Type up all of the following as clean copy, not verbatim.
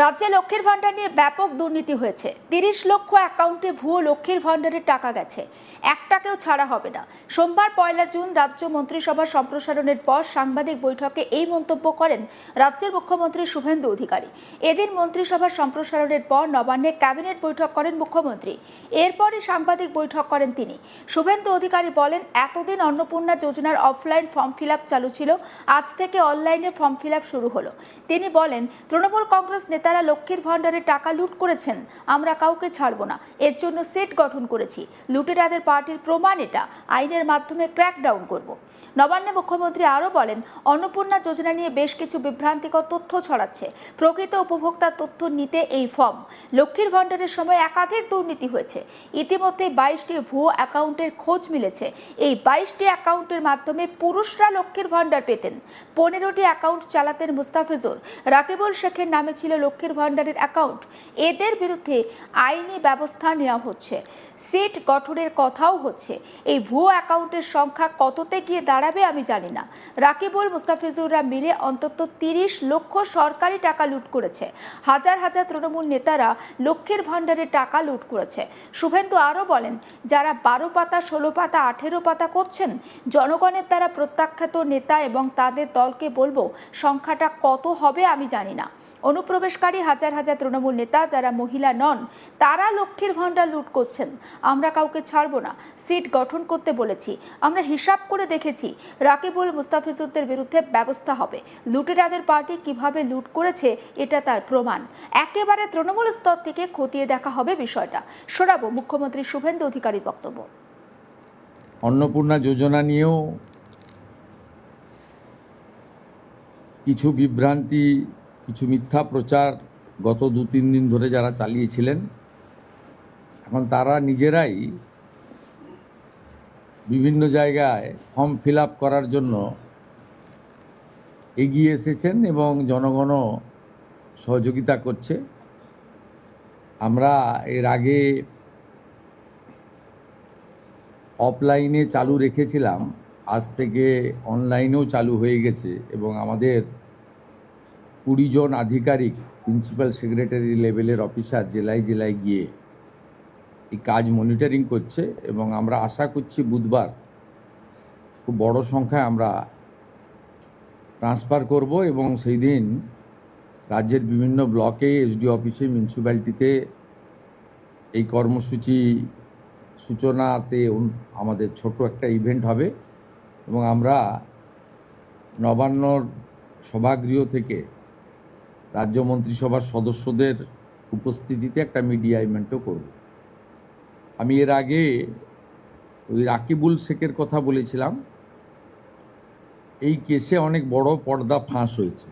রাজ্যে লক্ষ্মীর ভান্ডার নিয়ে ব্যাপক দুর্নীতি হয়েছে। 30 লক্ষ অ্যাকাউন্টে ভুয়ো লক্ষ্মীর ভান্ডারের টাকা গেছে, একটাকেও ছাড়া হবে না। সোমবার 1 জুন রাজ্য মন্ত্রিসভা সম্প্রসারণের পর সাংবাদিক বৈঠকে এই মন্তব্য করেন রাজ্যের মুখ্যমন্ত্রী শুভেন্দু অধিকারী। এদিন মন্ত্রিসভা সম্প্রসারণের পর নবান্নে ক্যাবিনেট বৈঠক করেন মুখ্যমন্ত্রী। এরপরই সাংবাদিক বৈঠক করেন তিনি। শুভেন্দু অধিকারী বলেন, এতদিন অন্নপূর্ণা যোজনার অফলাইন ফর্ম ফিল আপ চালু ছিল, আজ থেকে অনলাইনে ফর্ম ফিল আপ শুরু হলো। তিনি বলেন, তৃণমূল কংগ্রেস নেতারা লক্ষ্মীর ভান্ডারের টাকা লুট করেছেন, আমরা কাউকে ছাড়ব না। এর জন্য সেট গঠন করেছি। লুটেরাদের পার্টির প্রমাণ এটা, আইনের মাধ্যমে ক্র্যাকডাউন করব। নবান্নে মুখ্যমন্ত্রী আরও বলেন, অন্নপূর্ণা যোজনা নিয়ে বেশ কিছু বিভ্রান্তিকর তথ্য ছড়াচ্ছে। প্রকৃত উপভোক্তার তথ্য নিতে এই ফর্ম। লক্ষ্মীর ভান্ডারের সময় একাধিক দুর্নীতি হয়েছে। ইতিমধ্যে 22টি ভুয়ো অ্যাকাউন্টের খোঁজ মিলেছে। এই 22টি অ্যাকাউন্টের মাধ্যমে পুরুষরা লক্ষ্মীর ভান্ডার পেতেন। 15টি অ্যাকাউন্ট চালাতেন মুস্তাফিজুর। রাকিবুল শেখের নামে ছিল লক্ষ্মীর ভান্ডারের অ্যাকাউন্ট। এদের বিরুদ্ধে আইনি ব্যবস্থা নেওয়া হচ্ছে, সিট গঠনের কথাও হচ্ছে। এই ভুয়ো অ্যাকাউন্টের সংখ্যা কততে গিয়ে দাঁড়াবে আমি জানি না। রাকিবুল, মুস্তাফিজুররা মিলে অন্তত 30 লক্ষ সরকারি টাকা লুট করেছে। হাজার হাজার তৃণমূল নেতারা লক্ষ্মীর ভান্ডারের টাকা লুট করেছে। শুভেন্দু আরও বলেন, যারা 12 পাতা, 16 পাতা, 18 পাতা করছেন, জনগণের দ্বারা প্রত্যাখ্যাত নেতা এবং তাদের দলকে বলবো, সংখ্যাটা কত হবে আমি জানি না। অনুপ্রবেশকারী হাজার হাজার তৃণমূল নেতা যারা মহিলা নন, তারা লক্ষ্মীর ভান্ডার লুট করছেন। আমরা কাউকে ছাড়ব না, সিট গঠন করতে বলেছি। আমরা হিসাব করে দেখেছি, রাকিবুল, মুস্তাফিজুরদের বিরুদ্ধে ব্যবস্থা হবে। লুটেরাদের পার্টি কিভাবে লুট করেছে এটা তার প্রমাণ। একেবারে তৃণমূল স্তর থেকে খতিয়ে দেখা হবে বিষয়টা। শোনাবো মুখ্যমন্ত্রী শুভেন্দু অধিকারীর বক্তব্য। অন্নপূর্ণা যোজনা নিয়েও কিছু বিভ্রান্তি, কিছু মিথ্যা প্রচার গত 2-3 দিন ধরে যারা চালিয়েছিলেন, এখন তারা নিজেরাই বিভিন্ন জায়গায় ফর্ম ফিল আপ করার জন্য এগিয়ে এসেছেন এবং জনগণও সহযোগিতা করছে। আমরা এর আগে অফলাইনে চালু রেখেছিলাম, আজ থেকে অনলাইনেও চালু হয়ে গেছে এবং আমাদের 20 জন আধিকারিক, প্রিন্সিপাল সেক্রেটারি লেভেলের অফিসার জেলায় জেলায় গিয়ে এই কাজ মনিটরিং করছে এবং আমরা আশা করছি বুধবার খুব বড় সংখ্যায় আমরা ট্রান্সফার করব এবং সেই দিন রাজ্যের বিভিন্ন ব্লকে, এসডি অফিসে, মিউনিসিপ্যালিটিতে এই কর্মসূচি সূচনাতে আমাদের ছোট একটা ইভেন্ট হবে এবং আমরা নবান্নর সভাগৃহ থেকে রাজ্য মন্ত্রিসভার সদস্যদের উপস্থিতিতে একটা মিডিয়া ইভেন্টও করব। আমি এর আগে ওই রাকিবুল শেখের কথা বলেছিলাম। এই কেসে অনেক বড় পর্দা ফাঁস হয়েছে।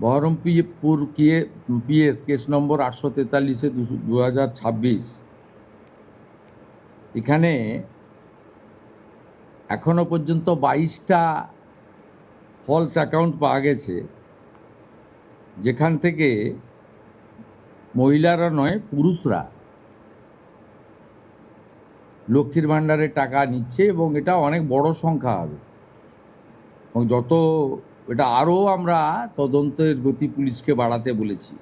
বহরমপুর পিএস কেস নম্বর 843/2026, এখানে এখনো পর্যন্ত 22টা ফলস অ্যাকাউন্ট পাওয়া গেছে, যেখান থেকে মহিলারা নয়, পুরুষরা লক্ষ্মীর ভাণ্ডারের টাকা নিচ্ছে এবং এটা অনেক বড় সংখ্যা হবে এবং যত এটা আরও আমরা তদন্তের গতি পুলিশকে বাড়াতে বলেছি।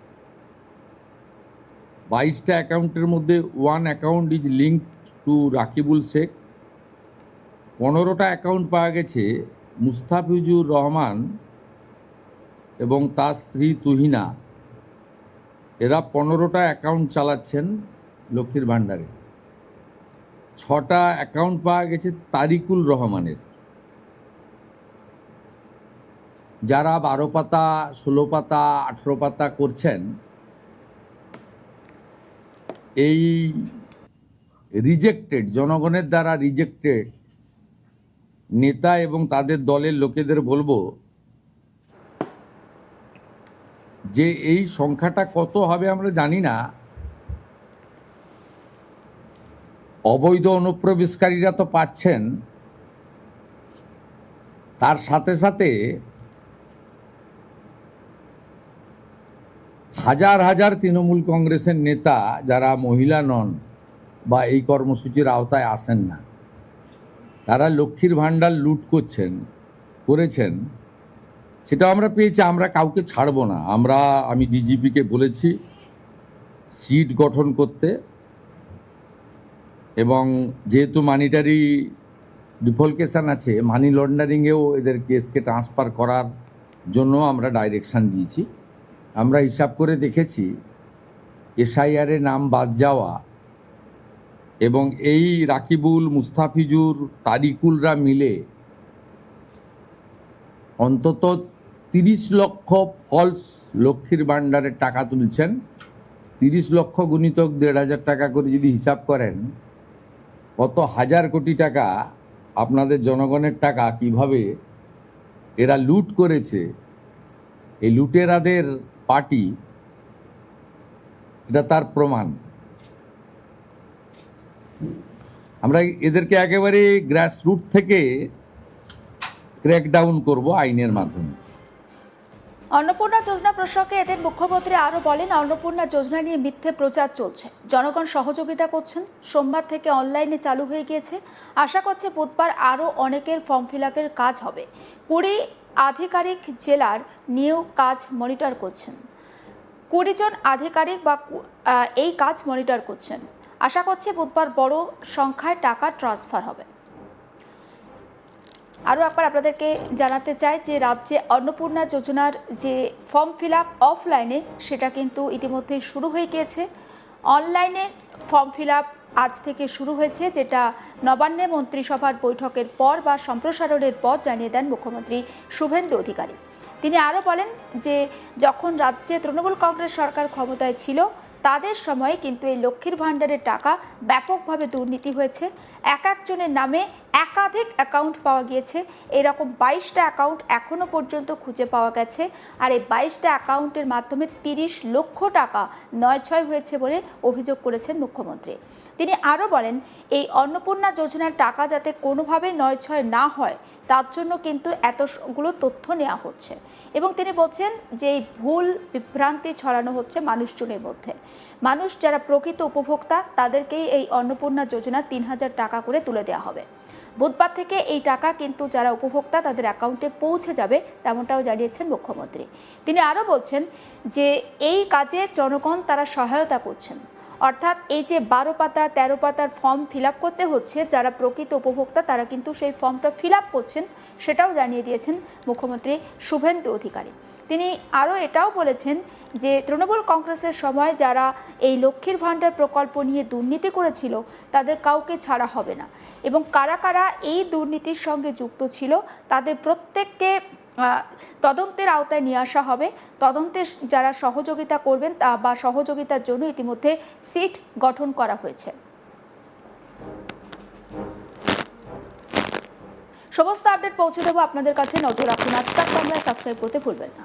22টা অ্যাকাউন্টের মধ্যে 1 account is linked to Rakibul Sheikh. 15টা অ্যাকাউন্ট পাওয়া গেছে মুস্তাফিজুর রহমান এবং তার স্ত্রী তুহিনা। এরা 15টা অ্যাকাউন্ট চালাচ্ছেন লক্ষ্মীর ভাণ্ডারে। 6টা অ্যাকাউন্ট পাওয়া গেছে তারিকুল রহমানের। যারা 12 পাতা, 16 পাতা, 18 পাতা করছেন, এই রিজেক্টেড, জনগণের দ্বারা রিজেক্টেড নেতা এবং তাদের দলের লোকেদের বলবো যে এই সংখ্যাটা কত হবে আমরা জানি না। অবৈধ অনুপ্রবেশকারীরা তো পাচ্ছেন, তার সাথে সাথে হাজার হাজার তৃণমূল কংগ্রেসের নেতা যারা মহিলা নন বা এই কর্মসূচির আওতায় আসেন না, তারা লক্ষ্মীর ভাণ্ডার লুট করেছেন সেটাও আমরা পেয়েছি। আমরা কাউকে ছাড়বো না। আমি ডিজিপিকে বলেছি সিট গঠন করতে, এবং যেহেতু মানিটারি ডিফলকেশন আছে, মানি লন্ডারিংয়েও এদের কেসকে ট্রান্সফার করার জন্য আমরা ডাইরেকশন দিয়েছি। আমরা হিসাব করে দেখেছি এসআইআরে নাম বাদ যাওয়া এবং এই রাকিবুল, মুস্তাফিজুর, তারিকুলরা মিলে অন্তত 30 লক্ষ ফলস লক্ষ্মীর ভাণ্ডারের টাকা তুলছেন। 30 লক্ষ গুণিতক 1,500 টাকা করে যদি হিসাব করেন, কত হাজার কোটি টাকা আপনাদের জনগণের টাকা কিভাবে এরা লুট করেছে। এই লুটেরাদের পার্টি, এটা তার প্রমাণ। আমরা এদেরকে একেবারে গ্রাসরুট থেকে ক্র্যাকডাউন করব আইনের মাধ্যমে। অন্নপূর্ণা যোজনা প্রসঙ্গে এদের মুখ্যমন্ত্রী আরও বলেন, অন্নপূর্ণা যোজনা নিয়ে মিথ্যে প্রচার চলছে, জনগণ সহযোগিতা করছেন। সোমবার থেকে অনলাইনে চালু হয়ে গিয়েছে। আশা করছে বুধবার আরও অনেকের ফর্ম ফিল আপের কাজ হবে। 20 আধিকারিক জেলার নিয়েও কাজ মনিটর করছেন। 20 জন আধিকারিক এই কাজ মনিটর করছেন। আশা করছে বুধবার বড় সংখ্যায় টাকা ট্রান্সফার হবে। আরও একবার আপনাদেরকে জানাতে চাই যে রাজ্যে অন্নপূর্ণা যোজনার যে ফর্ম ফিল আপ অফলাইনে, সেটা কিন্তু ইতিমধ্যেই শুরু হয়ে গিয়েছে। অনলাইনে ফর্ম ফিল আপ আজ থেকে শুরু হয়েছে, যেটা নবান্নে মন্ত্রিসভার বৈঠকের পর বা সম্প্রসারণের পর জানিয়ে দেন মুখ্যমন্ত্রী শুভেন্দু অধিকারী। তিনি আরও বলেন যে যখন রাজ্যে তৃণমূল কংগ্রেস সরকার ক্ষমতায় ছিল, তাদের সময়ে কিন্তু এই লক্ষ্মীর ভাণ্ডারের টাকা ব্যাপকভাবে দুর্নীতি হয়েছে। এক একজনের নামে একাধিক অ্যাকাউন্ট পাওয়া গিয়েছে। এরকম 22টা অ্যাকাউন্ট এখনও পর্যন্ত খুঁজে পাওয়া গেছে। আর এই 22টা অ্যাকাউন্টের মাধ্যমে 30 লক্ষ টাকা নয়ছয় হয়েছে বলে অভিযোগ করেছেন মুখ্যমন্ত্রী। তিনি আরও বলেন, এই অন্নপূর্ণা যোজনার টাকা যাতে কোনোভাবে নয়ছয় না হয়, তার জন্য কিন্তু এতগুলো তথ্য নেওয়া হচ্ছে। এবং তিনি বলছেন যে এই ভুল বিভ্রান্তি ছড়ানো হচ্ছে মানুষজনের মধ্যে। মানুষ যারা প্রকৃত উপভোক্তা, তাদেরকেই এই অন্নপূর্ণা যোজনা 3,000 টাকা করে তুলে দেওয়া হবে। বুধবার থেকে এই টাকা কিন্তু যারা উপভোক্তা তাদের অ্যাকাউন্টে পৌঁছে যাবে, তেমনটাও জানিয়েছেন মুখ্যমন্ত্রী। তিনি আরও বলছেন যে এই কাজে জনগণ তারা সহায়তা করছেন। অর্থাৎ এই যে 12 পাতা 13 পাতার ফর্ম ফিল আপ করতে হচ্ছে, যারা প্রকৃত উপভোক্তা তারা কিন্তু সেই ফর্মটা ফিল আপ করছেন, সেটাও জানিয়ে দিয়েছেন মুখ্যমন্ত্রী শুভেন্দু অধিকারী। তিনি আরও এটাও বলেছেন যে তৃণমূল কংগ্রেসের সময় যারা এই লক্ষ্মীর ভাণ্ডার প্রকল্প নিয়ে দুর্নীতি করেছিল, তাদের কাউকে ছাড়া হবে না। এবং কারা কারা এই দুর্নীতির সঙ্গে যুক্ত ছিল, তাদের প্রত্যেককে তদন্তের আওতায় নিয়ে আসা হবে। তদন্তে যারা সহযোগিতা করবেন বা সহযোগিতার জন্য ইতিমধ্যে সিট গঠন করা হয়েছে। সমস্ত আপডেট পৌঁছে দেবো আপনাদের কাছে। নজর রাখুন আজ তাক বাংলা, সাবস্ক্রাইব করতে ভুলবেন না।